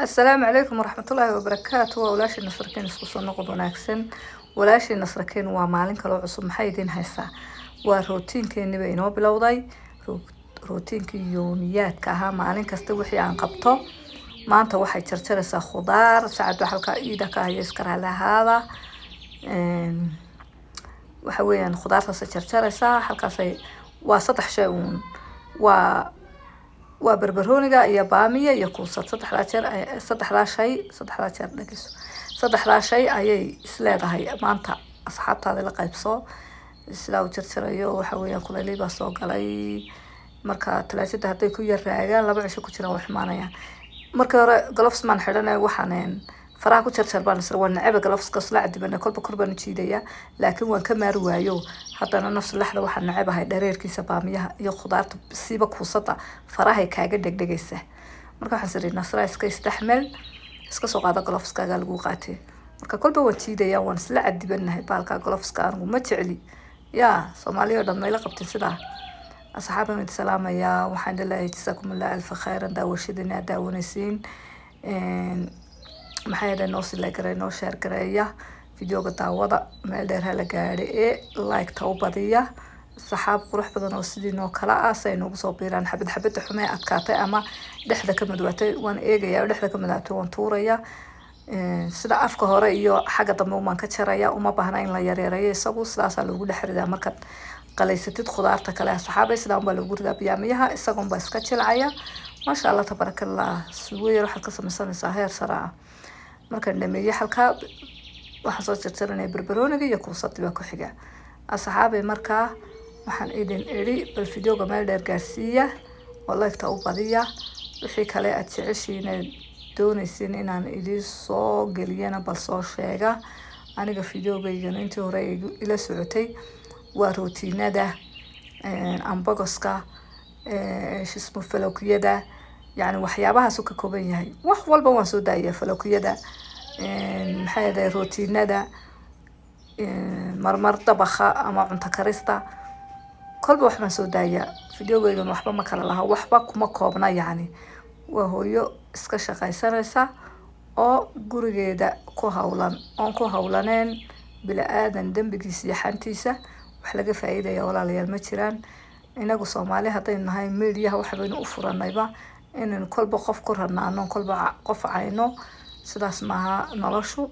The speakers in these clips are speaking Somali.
السلام عليكم ورحمة الله وبركاته ولاش النصركين اسكو نقض وناكسن ولاش النصركين ومالين كلو عصب محايدين هسا وروتين كيني بينو بلوضاي روتين كي يوميات كاها مالين كستوحي عن قبطو ما انت waxay jarjaraysaa khudaar saacad halka iida ka hayskara lahaada waxa weeyaan khudaarta sa jarjaraysaa halkaasay waa saddex shay waa barbarooniga iyo baamiya iyo kuusad saddexdaa jeer dhagiso saddexdaa shay ayay isleedahay maanta asxaabtaada la qaybso sidaa u jarjarayo waxa weeyaan kuleelay baa soo galay marka talaajada hadday ku yar raagaan laba cisho ku jiraan wax imaanayaan markii hore gloves man xidhanay waxaan faraha ku jarjar baan isla waan neceb gloves ka soo cadibana kolba korban jiidaya laakiin waan ka maar waayo haddana nafs laxda waxaan necabahay dhareerkiisa baamiyaha iyo khudaarta siiba kuusada faraha kaaga dhegdhegaysa marka waxaan sari nasra iska istaxmel iska soo qaada gloves kaaga lagu qaatay marka kolba waan jiidaya waan isla cadibanahay baalka gloves ka anigu ma jecli yaa Soomaaliya dhammayla qabtay sidaa أصحابي من السلامة يا وحمد لله جزاكم الله ألف خير داوشدنا داونسين محايدا نوصل لقرأ نوشر قرأيه فيديو قطع وضع مالدير هلا قارئ لايك توبضية صحاب قروح بدن وسدين وكلاء سينو صوبيران حبد حماية أتكاتي أما دحدا كمدواتي وان إيجايا ودحدا كمدواتي وان توريا sida afka hore iyo xagga dambe uma ka jaraya uma baahna in la yareeyo isagu sidaas lagu dhaxridaa marka qalaysatid khudaarta kale asxaabay sida uma lagu ridaa biyaamiyaha isagu ba iska jilcaya ma sha Allah tabarakallah suweer waxa ka samaysanaysaa heer sare ah marka dhameeyay halka waxa soo jarjaranay barbarooniga iyo kuusada ku xiga asxaabay marka waxaan idin eri bal fiidiyowga meel dheer gaarsiiya wallahi taa u badiya wixii kale aad jeceshiin doonaysin inaan idin soo geliyana bal soo sheega aniga fiidiyowgaygan intii hore ila socotay waa rootinada ambagoska shismo falokiyada yani waxyaabahaas uu ka kooban yahay wax walba waan soo daayay falokiyada maxay yahay rootinada marmar dabakha ama cunto karista kolba wax ma soo daaya fiidiyowgaygan waxba ma kala laha waxba kuma koobna yani waa hooyo iska shaqaysanaysa oo gurigeeda ku hawlaneen bila aadan dambigiisa iyo xantiisa wax laga faa'iideeyo walaalayaal ma jiraan inagu Soomaali haday nahay meediyaha waxa baynu u furanayba inaan kolba qof ku ranaano kolba qof ayno sidaas maaha noloshu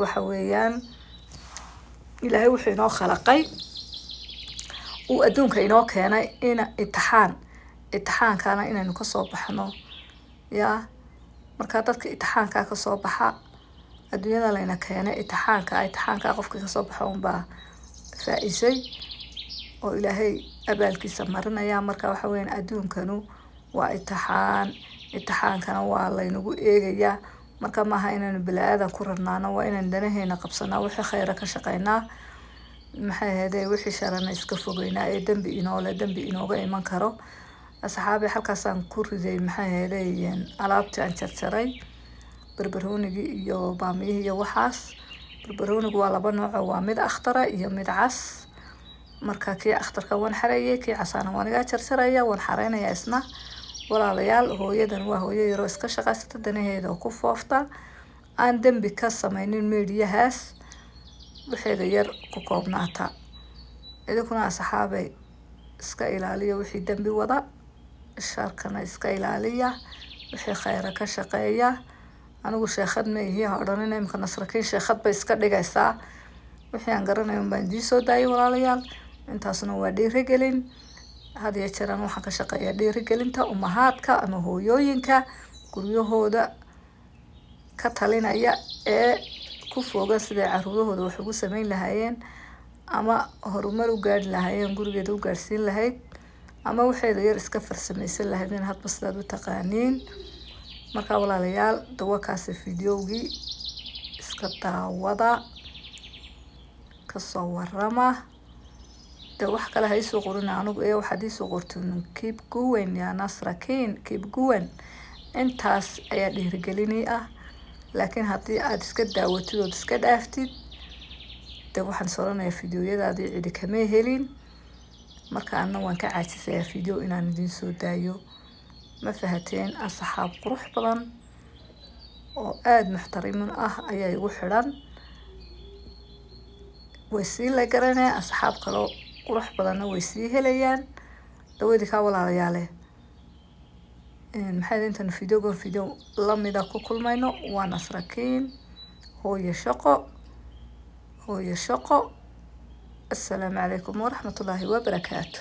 waxa weeyaan ilaahay wuxuu inoo khalaqay uu adduunka inoo keenay in imtixaankana inaynu ka soo baxno yaa marka dadka imtixaanka ka soo baxa adduunyada layna keenay imtixaanka qofka ka soo baxa baa faa'iisay oo ilaahay abaalkiisa marinaya marka waxa weeyaan adduunkanu waa imtixaankana waa laynagu eegaya marka maaha inaan bilaadan ku rarnaano waa inaan danaheena qabsanaa wixii khayr ka shaqeynaa maxay ahayd wixii sharana iska fogeynaa ee dambi inooga iman karo asxaabi halkaasaan ku riday maxay ahaydeen alaabtii aan jarjaray barbarooniga iyo baamiyaha iyo waxaas barbarooniga waa laba nooc waa mid akhtara iyo mid cas marka kii akhtarka waan xareeyay kii casana waan iga jarjaraya waan xareynaya isna walaalayaal hooyadan waa hooyo yar oo iska shaqaysata danaheeda ku foofta aan dambi ka samaynin meediyahaas wixii yar ku koobnaata idinkuna asxaabay iska ilaaliyo wixii dambi wada sharkana iska ilaaliya wixii khayr ka shaqeeya anigu sheekhad ma yahay hodhanina imka nasrakiin sheekhad bay iska dhigaysaa wixii aan garanayo baan dii soo daayay walaalayaal intaasna waa dhiirigelin had iyo jeer waxaan ka shaqeeyaa dhiirigelinta umahaadka ama hooyooyinka guryahooda ka talinaya ee ku foga sida caruurahooda wax ugu sameyn lahaayeen ama horumar u gaari lahaayeen gurigeeda u gaarsiin lahayd ama waxay yar iska farsamaysan lahaydeen hadba sidaad u taqaaniin marka walaalayaal dawakaas fiidiyowgii iska daawada ka soo warama wax kale hay soo qorin anigu waxa ay soo qorteen keep going ya nasrakiin keep going intaas ayaa dhiirigelinay ah laakiin haddii aad iska daawatid oo iska dhaaftid waxaan sooranayaa fiidiyoyadaadii cidi kama helin marka ana waan ka caajisay fiidiyo inaan idin soo daayo ما فهتين أصحاب قروح بدن oo aada muxtarimin ah ayaa igu xidhan, way sii la garanayaan, asxaab kaloo qurux badanna way sii helayaan. dawadii kaa walaalayaale maxay intan video lamida ku kulmayno. waa Nasrakiin, hooyo shaqo. assalaamu calaykum waraxmatullaahi wabarakaatu.